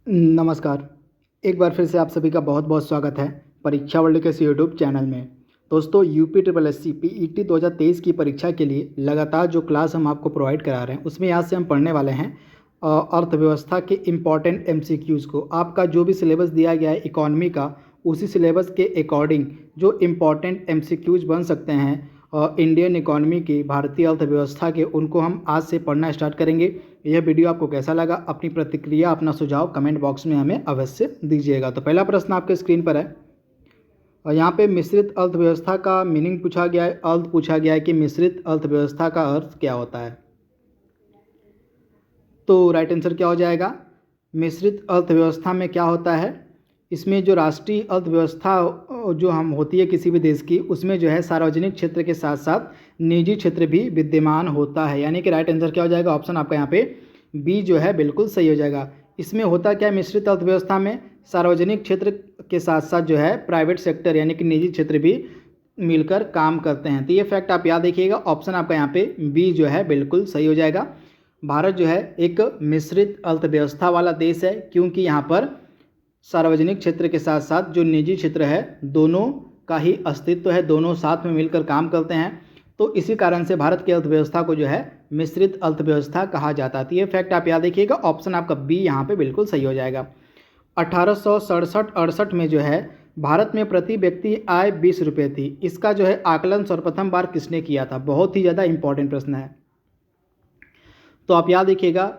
नमस्कार। एक बार फिर से आप सभी का बहुत बहुत स्वागत है परीक्षा वर्ल्ड के इस यूट्यूब चैनल में। दोस्तों, UP triple S C PET 2023 की परीक्षा के लिए लगातार जो क्लास हम आपको प्रोवाइड करा रहे हैं उसमें आज से हम पढ़ने वाले हैं अर्थव्यवस्था के इम्पॉर्टेंट एमसीक्यूज़ को। आपका जो भी सिलेबस दिया गया है इकॉनमी का, उसी सिलेबस के अकॉर्डिंग जो इम्पॉर्टेंट एमसीक्यूज़ बन सकते हैं इंडियन इकॉनमी की, भारतीय अर्थव्यवस्था के, उनको हम आज से पढ़ना स्टार्ट करेंगे। यह वीडियो आपको कैसा लगा, अपनी प्रतिक्रिया, अपना सुझाव कमेंट बॉक्स में हमें अवश्य दीजिएगा। तो पहला प्रश्न आपके स्क्रीन पर है और यहाँ पे मिश्रित अर्थव्यवस्था का मीनिंग पूछा गया है, अर्थ पूछा गया है कि मिश्रित अर्थव्यवस्था का अर्थ क्या होता है। तो राइट आंसर क्या हो जाएगा? मिश्रित अर्थव्यवस्था में क्या होता है, इसमें जो राष्ट्रीय अर्थव्यवस्था जो हम होती है किसी भी देश की, उसमें जो है सार्वजनिक क्षेत्र के साथ साथ निजी क्षेत्र भी विद्यमान होता है। यानी कि राइट आंसर क्या हो जाएगा? ऑप्शन आपका यहाँ पे बी जो है बिल्कुल सही हो जाएगा। इसमें होता क्या है, मिश्रित अर्थव्यवस्था में सार्वजनिक क्षेत्र के साथ साथ जो है प्राइवेट सेक्टर यानी कि निजी क्षेत्र भी मिलकर काम करते हैं। तो ये फैक्ट आप याद रखिएगा। ऑप्शन आपका यहाँ पे बी जो है बिल्कुल सही हो जाएगा। भारत जो है एक मिश्रित अर्थव्यवस्था वाला देश है, क्योंकि यहाँ पर सार्वजनिक क्षेत्र के साथ साथ जो निजी क्षेत्र है दोनों का ही अस्तित्व है, दोनों साथ में मिलकर काम करते हैं। तो इसी कारण से भारत की अर्थव्यवस्था को जो है मिश्रित अर्थव्यवस्था कहा जाता है। तो ये फैक्ट आप याद रखिएगा। ऑप्शन आपका बी यहाँ पे बिल्कुल सही हो जाएगा। 1867-68 में जो है भारत में प्रति व्यक्ति आय 20 रुपये थी। इसका जो है आकलन सर्वप्रथम बार किसने किया था? बहुत ही ज़्यादा इंपॉर्टेंट प्रश्न है। तो आप याद रखिएगा,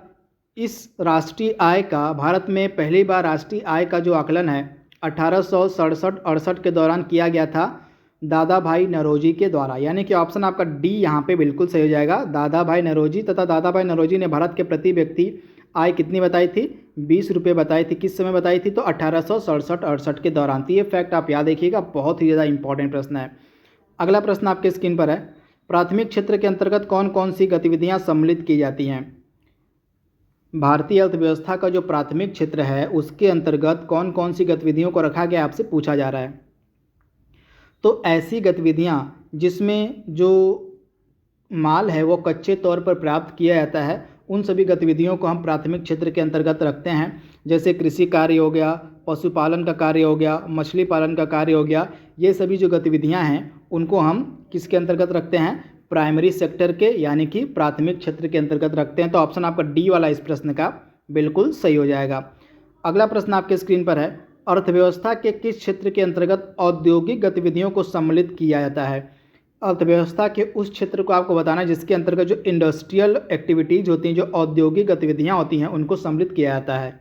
इस राष्ट्रीय आय का भारत में पहली बार राष्ट्रीय आय का जो आकलन है 1867-68 के दौरान किया गया था दादा भाई नौरोजी के द्वारा। यानी कि ऑप्शन आपका डी यहाँ पे बिल्कुल सही हो जाएगा। दादा भाई नौरोजी, तथा दादा भाई नौरोजी ने भारत के प्रति व्यक्ति आय कितनी बताई थी? 20 रुपये बताई थी। किस समय बताई थी? तो 1867-68 के दौरान। तो ये फैक्ट आप याद रखिएगा, बहुत ही ज़्यादा इंपॉर्टेंट प्रश्न है। अगला प्रश्न आपके स्क्रीन पर है, प्राथमिक क्षेत्र के अंतर्गत कौन कौन सी गतिविधियाँ सम्मिलित की जाती हैं? भारतीय अर्थव्यवस्था का जो प्राथमिक क्षेत्र है उसके अंतर्गत कौन कौन सी गतिविधियों को रखा गया आपसे पूछा जा रहा है। तो ऐसी गतिविधियां जिसमें जो माल है वो कच्चे तौर पर प्राप्त किया जाता है, उन सभी गतिविधियों को हम प्राथमिक क्षेत्र के अंतर्गत रखते हैं। जैसे कृषि कार्य हो गया, पशुपालन का कार्य हो गया, मछली पालन का कार्य हो गया। ये सभी जो गतिविधियां हैं उनको हम किसके अंतर्गत रखते हैं? प्राइमरी सेक्टर के यानी कि प्राथमिक क्षेत्र के अंतर्गत रखते हैं। तो ऑप्शन आपका डी वाला इस प्रश्न का बिल्कुल सही हो जाएगा। अगला प्रश्न आपके स्क्रीन पर है, अर्थव्यवस्था के किस क्षेत्र के अंतर्गत औद्योगिक गतिविधियों को सम्मिलित किया जाता है? अर्थव्यवस्था के उस क्षेत्र को आपको बताना है जिसके अंतर्गत जो इंडस्ट्रियल एक्टिविटीज़ होती हैं, जो औद्योगिक गतिविधियां होती हैं, उनको सम्मिलित किया जाता है।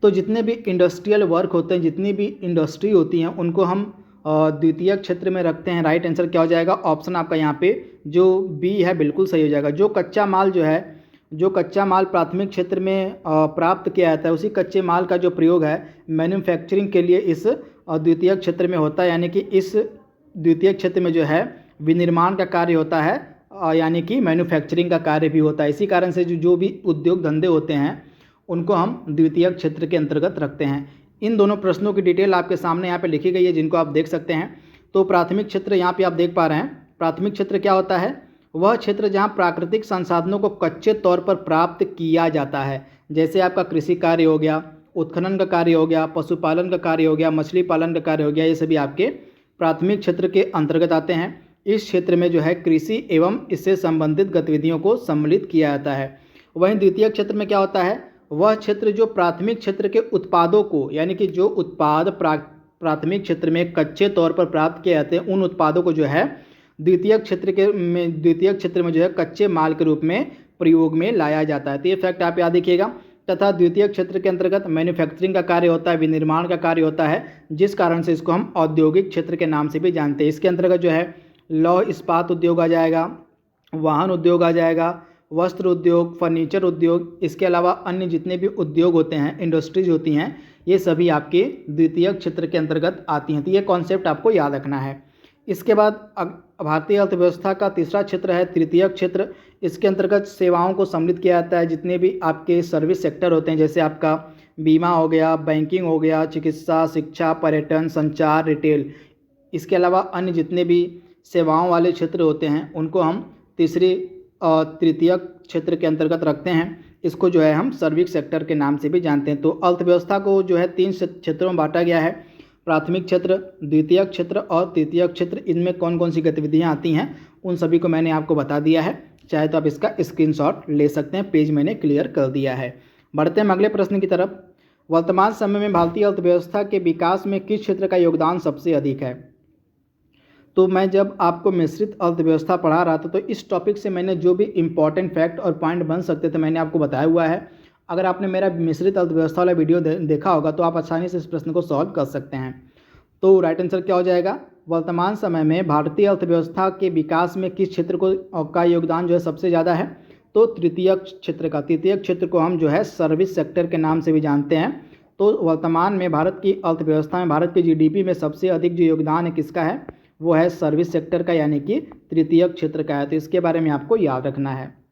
तो जितने भी इंडस्ट्रियल वर्क होते हैं, जितनी भी इंडस्ट्री होती हैं, उनको हम द्वितीय क्षेत्र में रखते हैं। राइट आंसर क्या हो जाएगा? ऑप्शन आपका यहाँ पे जो बी है बिल्कुल सही हो जाएगा। जो कच्चा माल जो है, जो कच्चा माल प्राथमिक क्षेत्र में प्राप्त किया जाता है, उसी कच्चे माल का जो प्रयोग है मैन्युफैक्चरिंग के लिए इस द्वितीय क्षेत्र में होता है। यानी कि इस द्वितीय क्षेत्र में जो है विनिर्माण का कार्य होता है, यानी कि मैन्युफैक्चरिंग का कार्य भी होता है। इसी कारण से जो भी उद्योग धंधे होते हैं उनको हम द्वितीय क्षेत्र के अंतर्गत रखते हैं। इन दोनों प्रश्नों की डिटेल आपके सामने यहाँ पे लिखी गई है, जिनको आप देख सकते हैं। तो प्राथमिक क्षेत्र यहाँ पे आप देख पा रहे हैं। प्राथमिक क्षेत्र क्या होता है? वह क्षेत्र जहाँ प्राकृतिक संसाधनों को कच्चे तौर पर प्राप्त किया जाता है। जैसे आपका कृषि कार्य हो गया, उत्खनन का कार्य हो गया, पशुपालन का कार्य हो गया, मछली पालन का कार्य हो गया, ये सभी आपके प्राथमिक क्षेत्र के अंतर्गत आते हैं। इस क्षेत्र में जो है कृषि एवं इससे संबंधित गतिविधियों को सम्मिलित किया जाता है। वहीं द्वितीय क्षेत्र में क्या होता है? वह क्षेत्र जो प्राथमिक क्षेत्र के उत्पादों को, यानी कि जो उत्पाद प्राथमिक क्षेत्र में कच्चे तौर पर प्राप्त किए जाते हैं, उन उत्पादों को जो है द्वितीय क्षेत्र में जो है कच्चे माल के रूप में प्रयोग में लाया जाता है। तो ये फैक्ट आप याद रखिएगा। तथा द्वितीय क्षेत्र के अंतर्गत मैन्युफैक्चरिंग का कार्य होता है, विनिर्माण का कार्य होता है, जिस कारण से इसको हम औद्योगिक क्षेत्र के नाम से भी जानते हैं। इसके अंतर्गत जो है लौह इस्पात उद्योग आ जाएगा, वाहन उद्योग आ जाएगा, वस्त्र उद्योग, फर्नीचर उद्योग, इसके अलावा अन्य जितने भी उद्योग होते हैं, इंडस्ट्रीज होती हैं, ये सभी आपके द्वितीय क्षेत्र के अंतर्गत आती हैं। तो ये कॉन्सेप्ट आपको याद रखना है। इसके बाद भारतीय अर्थव्यवस्था का तीसरा क्षेत्र है तृतीय क्षेत्र। इसके अंतर्गत सेवाओं को सम्मिलित किया जाता है। जितने भी आपके सर्विस सेक्टर होते हैं, जैसे आपका बीमा हो गया, बैंकिंग हो गया, चिकित्सा, शिक्षा, पर्यटन, संचार, रिटेल, इसके अलावा अन्य जितने भी सेवाओं वाले क्षेत्र होते हैं उनको हम तृतीय क्षेत्र के अंतर्गत रखते हैं। इसको जो है हम सर्विस सेक्टर के नाम से भी जानते हैं। तो अर्थव्यवस्था को जो है 3 क्षेत्रों में बांटा गया है, प्राथमिक क्षेत्र, द्वितीयक क्षेत्र और तृतीयक क्षेत्र। इनमें कौन कौन सी गतिविधियां आती हैं उन सभी को मैंने आपको बता दिया है, चाहे तो आप इसका स्क्रीनशॉट ले सकते हैं, पेज मैंने क्लियर कर दिया है। बढ़ते हैं अगले प्रश्न की तरफ। वर्तमान समय में भारतीय अर्थव्यवस्था के विकास में किस क्षेत्र का योगदान सबसे अधिक है? तो मैं जब आपको मिश्रित अर्थव्यवस्था पढ़ा रहा था तो इस टॉपिक से मैंने जो भी इंपॉर्टेंट फैक्ट और पॉइंट बन सकते थे मैंने आपको बताया हुआ है। अगर आपने मेरा मिश्रित अर्थव्यवस्था वाला वीडियो देखा होगा तो आप आसानी से इस प्रश्न को सॉल्व कर सकते हैं। तो राइट आंसर क्या हो जाएगा? वर्तमान समय में भारतीय अर्थव्यवस्था के विकास में किस क्षेत्र का योगदान जो है सबसे ज़्यादा है? तो तृतीयक क्षेत्र का। तृतीयक क्षेत्र को हम जो है सर्विस सेक्टर के नाम से भी जानते हैं। तो वर्तमान में भारत की अर्थव्यवस्था में, भारत के जीडीपी में सबसे अधिक जो योगदान है किसका है? वो है सर्विस सेक्टर का, यानी कि तृतीयक क्षेत्र का है। तो इसके बारे में आपको याद रखना है।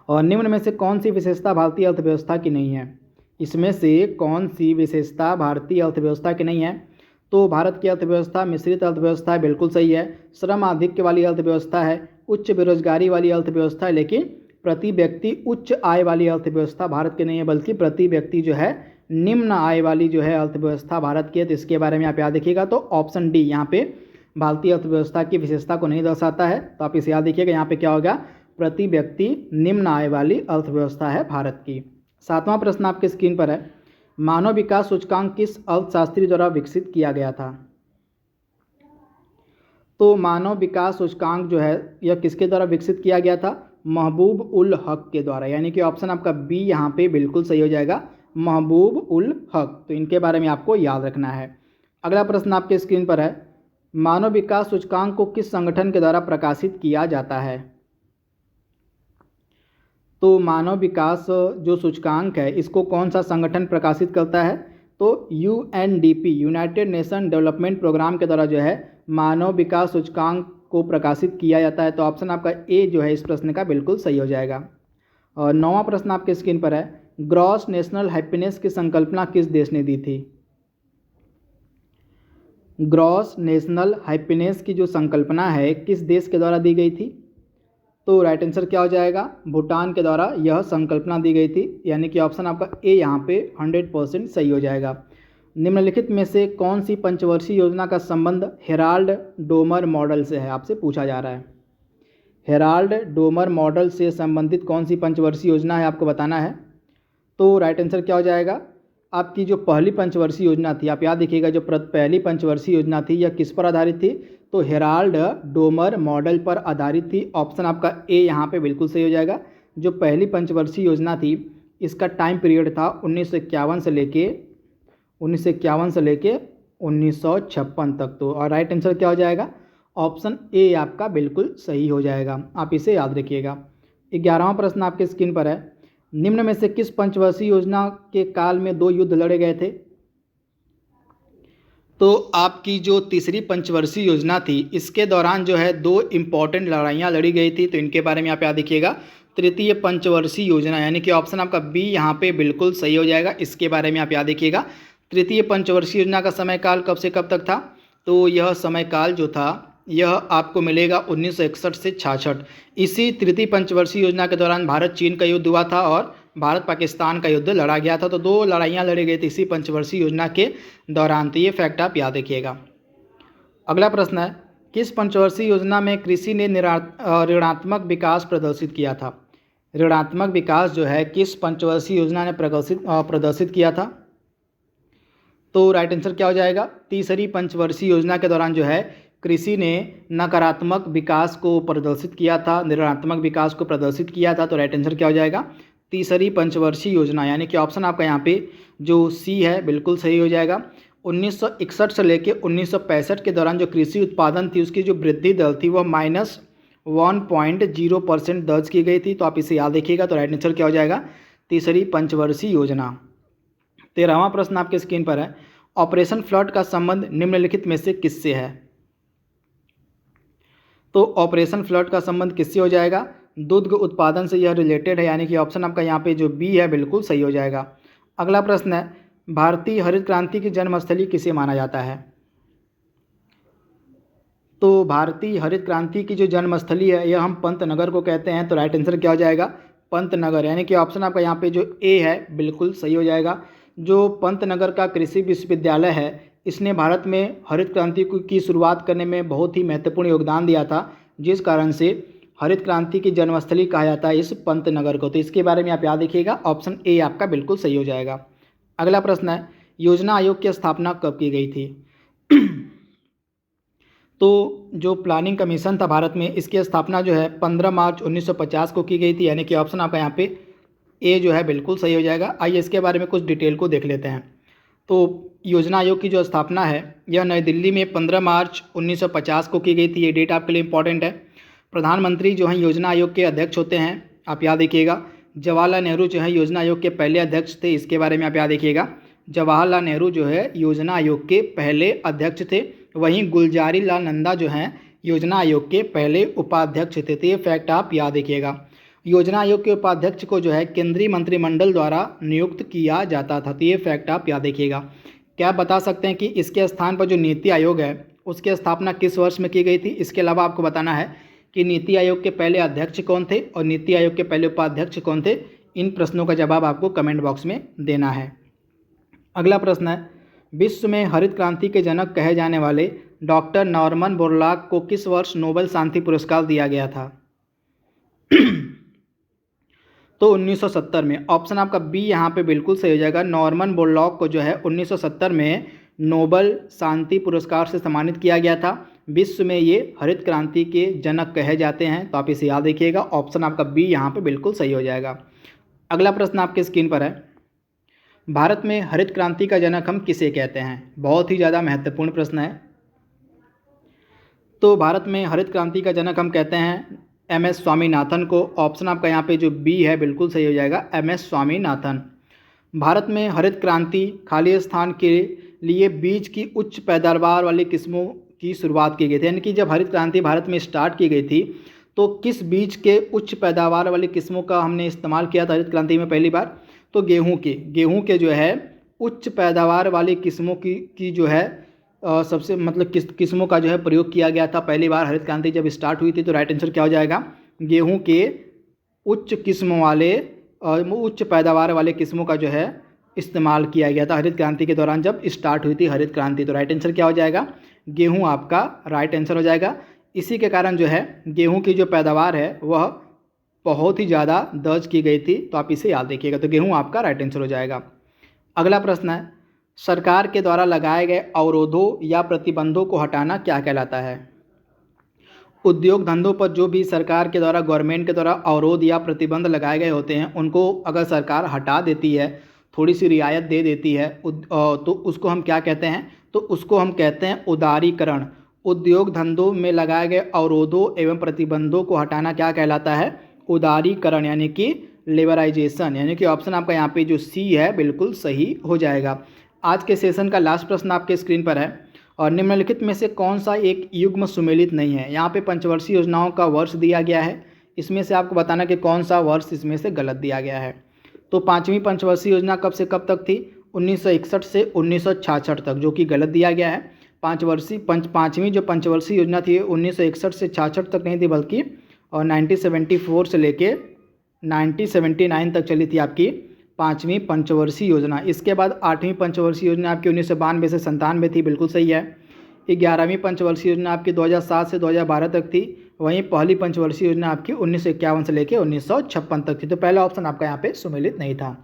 और निम्न में से कौन सी विशेषता भारतीय अर्थव्यवस्था की नहीं है? इसमें से कौन सी विशेषता भारतीय अर्थव्यवस्था की नहीं है? तो भारत की अर्थव्यवस्था मिश्रित अर्थव्यवस्था है, बिल्कुल सही है। श्रम आधिक्य वाली अर्थव्यवस्था है, उच्च बेरोजगारी वाली अर्थव्यवस्था है, लेकिन प्रति व्यक्ति उच्च आय वाली अर्थव्यवस्था भारत की नहीं है, बल्कि प्रति व्यक्ति जो है निम्न आय वाली जो है अर्थव्यवस्था भारत की है। तो इसके बारे में आप याद रखिएगा। तो ऑप्शन डी यहाँ पे भारतीय अर्थव्यवस्था की विशेषता को नहीं दर्शाता है, तो आप इसे याद रखिएगा। यहाँ पे क्या होगा? प्रति व्यक्ति निम्न आय वाली अर्थव्यवस्था है भारत की। 7वां प्रश्न आपके स्क्रीन पर है। मानव विकास सूचकांक किस अर्थशास्त्री द्वारा विकसित किया गया था? तो मानव विकास सूचकांक जो है यह किसके द्वारा विकसित किया गया था? महबूब उल हक के द्वारा, यानी कि ऑप्शन आपका बी यहाँ पे बिल्कुल सही हो जाएगा, महबूब उल हक। तो इनके बारे में आपको याद रखना है। अगला प्रश्न आपके स्क्रीन पर है। मानव विकास सूचकांक को किस संगठन के द्वारा प्रकाशित किया जाता है? तो मानव विकास जो सूचकांक है इसको कौन सा संगठन प्रकाशित करता है? तो UNDP, United Nation Development Programme के द्वारा जो है मानव विकास सूचकांक को प्रकाशित किया जाता है। तो ऑप्शन आपका ए जो है इस प्रश्न का बिल्कुल सही हो जाएगा। और 9वां प्रश्न आपके स्क्रीन पर है। ग्रॉस नेशनल हैप्पीनेस की संकल्पना किस देश ने दी थी? ग्रॉस नेशनल हैप्पीनेस की जो संकल्पना है किस देश के द्वारा दी गई थी? तो राइट आंसर क्या हो जाएगा? भूटान के द्वारा यह संकल्पना दी गई थी, यानी कि ऑप्शन आपका ए यहाँ पे 100% सही हो जाएगा। निम्नलिखित में से कौन सी पंचवर्षीय योजना का संबंध हेराल्ड डोमर मॉडल से है? आपसे पूछा जा रहा है। हेराल्ड डोमर मॉडल से संबंधित कौन सी पंचवर्षीय योजना है आपको बताना है। तो राइट आंसर क्या हो जाएगा? आपकी जो पहली पंचवर्षीय योजना थी, आप याद रखिएगा, जो पहली पंचवर्षीय योजना थी यह किस पर आधारित थी? तो हेराल्ड डोमर मॉडल पर आधारित थी। ऑप्शन आपका ए यहाँ पे बिल्कुल सही हो जाएगा। जो पहली पंचवर्षीय योजना थी इसका टाइम पीरियड था 1951 से लेके 1956 तक। तो और राइट आंसर क्या हो जाएगा? ऑप्शन ए आपका बिल्कुल सही हो जाएगा, आप इसे याद रखिएगा। 11वां प्रश्न आपके स्क्रीन पर है। निम्न में से किस पंचवर्षीय योजना के काल में 2 युद्ध लड़े गए थे? तो आपकी जो तीसरी पंचवर्षीय योजना थी इसके दौरान जो है 2 इम्पॉर्टेंट लड़ाइयाँ लड़ी गई थी। तो इनके बारे में आप याद रखिएगा। तृतीय पंचवर्षीय योजना, यानी कि ऑप्शन आपका बी यहाँ पे बिल्कुल सही हो जाएगा। इसके बारे में आप याद रखिएगा। तृतीय पंचवर्षीय योजना का समय काल कब से कब तक था? तो यह समय काल जो था यह आपको मिलेगा 1961 से 66। इसी तृतीय पंचवर्षीय योजना के दौरान भारत चीन का युद्ध हुआ था और भारत पाकिस्तान का युद्ध लड़ा गया था। तो 2 लड़ाइयाँ लड़ी गई थी इसी पंचवर्षीय योजना के दौरान। तो ये फैक्ट आप याद रखिएगा। अगला प्रश्न है। किस पंचवर्षीय योजना में कृषि ने ऋणात्मक विकास प्रदर्शित किया था? ऋणात्मक विकास जो है किस पंचवर्षीय योजना ने प्रदर्शित किया था? तो राइट आंसर क्या हो जाएगा? तीसरी पंचवर्षीय योजना के दौरान जो है कृषि ने नकारात्मक विकास को प्रदर्शित किया था, ऋणात्मक विकास को प्रदर्शित किया था। तो राइट आंसर क्या हो जाएगा? तीसरी पंचवर्षीय योजना, यानी कि ऑप्शन आपका यहाँ पे जो सी है बिल्कुल सही हो जाएगा। 1961 से लेके 1965 के दौरान जो कृषि उत्पादन थी उसकी जो वृद्धि दर थी वह -1.0% दर्ज की गई थी। तो आप इसे याद रखिएगा। तो राइट आंसर क्या हो जाएगा? तीसरी पंचवर्षीय योजना। 13वां प्रश्न आपके स्क्रीन पर है। ऑपरेशन फ्लड का संबंध निम्नलिखित में से किससे है? तो ऑपरेशन फ्लड का संबंध किससे हो जाएगा? दुग्ध उत्पादन से यह रिलेटेड है, यानी कि ऑप्शन आपका यहाँ पे जो बी है बिल्कुल सही हो जाएगा। अगला प्रश्न है। भारतीय हरित क्रांति की जन्मस्थली किसे माना जाता है? तो भारतीय हरित क्रांति की जो जन्मस्थली है यह हम पंतनगर को कहते हैं। तो राइट आंसर क्या हो जाएगा? पंतनगर, यानी कि ऑप्शन आपका यहाँ पे जो ए है बिल्कुल सही हो जाएगा। जो पंतनगर का कृषि विश्वविद्यालय है, इसने भारत में हरित क्रांति की शुरुआत करने में बहुत ही महत्वपूर्ण योगदान दिया था, जिस कारण से हरित क्रांति की जन्मस्थली कहा जाता है इस पंतनगर को। तो इसके बारे में आप याद रखिएगा, ऑप्शन ए आपका बिल्कुल सही हो जाएगा। अगला प्रश्न है, योजना आयोग की स्थापना कब की गई थी? तो जो प्लानिंग कमीशन था भारत में, इसकी स्थापना जो है 15 मार्च 1950 को की गई थी, यानी कि ऑप्शन आपका यहाँ पे ए जो है बिल्कुल सही हो जाएगा। आइए इसके बारे में कुछ डिटेल को देख लेते हैं। तो योजना आयोग की जो स्थापना है यह नई दिल्ली में 15 मार्च 1950 को की गई थी। ये डेट आपके लिए इंपॉर्टेंट है। प्रधानमंत्री जो हैं योजना आयोग के अध्यक्ष होते हैं, आप याद रखिएगा। जवाहरलाल नेहरू जो है योजना आयोग के पहले अध्यक्ष थे, इसके बारे में आप याद रखिएगा। जवाहरलाल नेहरू जो है योजना आयोग के पहले अध्यक्ष थे। वहीं गुलजारी लाल नंदा जो हैं योजना आयोग के पहले उपाध्यक्ष थे। तो ये फैक्ट आप याद रखिएगा। योजना आयोग के उपाध्यक्ष को जो है केंद्रीय मंत्रिमंडल द्वारा नियुक्त किया जाता था। तो ये फैक्ट आप याद रखिएगा। क्या आप बता सकते हैं कि इसके स्थान पर जो नीति आयोग है उसकी स्थापना किस वर्ष में की गई थी? इसके अलावा आपको बताना है कि नीति आयोग के पहले अध्यक्ष कौन थे और नीति आयोग के पहले उपाध्यक्ष कौन थे। इन प्रश्नों का जवाब आपको कमेंट बॉक्स में देना है। अगला प्रश्न है, विश्व में हरित क्रांति के जनक कहे जाने वाले डॉक्टर नॉर्मन बोरलॉग को किस वर्ष नोबेल शांति पुरस्कार दिया गया था? तो 1970 में। ऑप्शन आपका बी यहाँ पे बिल्कुल सही हो जाएगा। नॉर्मन बोरलॉग को जो है 1970 में नोबेल शांति पुरस्कार से सम्मानित किया गया था। विश्व में ये हरित क्रांति के जनक कहे जाते हैं, तो आप इसे याद रखिएगा। ऑप्शन आपका बी यहाँ पे बिल्कुल सही हो जाएगा। अगला प्रश्न आपके स्क्रीन पर है, भारत में हरित क्रांति का जनक हम किसे कहते हैं? बहुत ही ज़्यादा महत्वपूर्ण प्रश्न है। तो भारत में हरित क्रांति का जनक हम कहते हैं एम.एस. स्वामीनाथन को। ऑप्शन आपका यहाँ पे जो बी है बिल्कुल सही हो जाएगा, एम.एस. स्वामीनाथन। भारत में हरित क्रांति खाली स्थान के लिए बीज की उच्च पैदावार वाली किस्मों की शुरुआत की गई थी, यानी कि जब हरित क्रांति भारत में स्टार्ट की गई थी तो किस बीज के उच्च पैदावार वाली किस्मों का हमने इस्तेमाल किया था हरित क्रांति में पहली बार? तो गेहूँ के जो है उच्च पैदावार वाली किस्मों की जो है सबसे मतलब किस्मों का जो है प्रयोग किया गया था पहली बार हरित क्रांति जब स्टार्ट हुई थी। तो राइट आंसर क्या हो जाएगा? गेहूं के उच्च किस्मों वाले उच्च पैदावार वाले किस्मों का जो है इस्तेमाल किया गया था हरित क्रांति के दौरान जब स्टार्ट हुई थी हरित क्रांति। तो राइट आंसर क्या हो जाएगा? गेहूं आपका राइट आंसर हो जाएगा। इसी के कारण जो है गेहूँ की जो पैदावार है वह बहुत ही ज़्यादा दर्ज की गई थी। तो आप इसे याद रखिएगा। तो गेहूँ आपका राइट आंसर हो जाएगा। अगला प्रश्न है, सरकार के द्वारा लगाए गए अवरोधों या प्रतिबंधों को हटाना क्या कहलाता है? उद्योग धंधों पर जो भी सरकार के द्वारा गवर्नमेंट के द्वारा अवरोध या प्रतिबंध लगाए गए होते हैं उनको अगर सरकार हटा देती है, थोड़ी सी रियायत दे देती है, तो उसको हम क्या कहते हैं? तो उसको हम कहते हैं उदारीकरण। उद्योग धंधों में लगाए गए अवरोधों एवं प्रतिबंधों को हटाना क्या कहलाता है? उदारीकरण, यानी कि लिबराइजेशन। यानी कि ऑप्शन आपका यहाँ पे जो सी है बिल्कुल सही हो जाएगा। आज के सेशन का लास्ट प्रश्न आपके स्क्रीन पर है, और निम्नलिखित में से कौन सा एक युग्म सुमेलित नहीं है? यहाँ पे पंचवर्षीय योजनाओं का वर्ष दिया गया है, इसमें से आपको बताना कि कौन सा वर्ष इसमें से गलत दिया गया है। तो पाँचवीं पंचवर्षीय योजना कब से कब तक थी? 1961 से 1966 तक, जो कि गलत दिया गया है। पाँचवीं जो पंचवर्षीय योजना थी 1961 से 66 तक नहीं थी, बल्कि और 1974 से लेके 1979 तक चली थी आपकी पाँचवीं पंचवर्षीय योजना। इसके बाद आठवीं पंचवर्षीय योजना आपकी 1992 से 97 थी, बिल्कुल सही है। 11वीं पंचवर्षीय योजना आपकी 2007 से 2012 तक थी। वहीं पहली पंचवर्षीय योजना आपकी 1951 से लेकर 1956 तक थी। तो पहला ऑप्शन आपका यहाँ पे सुमेलित नहीं था।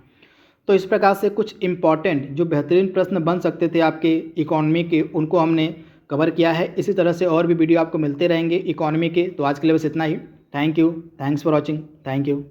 तो इस प्रकार से कुछ इंपॉर्टेंट जो बेहतरीन प्रश्न बन सकते थे आपके इकोनॉमी के, उनको हमने कवर किया है। इसी तरह से और भी वीडियो आपको मिलते रहेंगे इकोनॉमी के। तो आज के लिए बस इतना ही। Thank you, thanks for watching, thank you.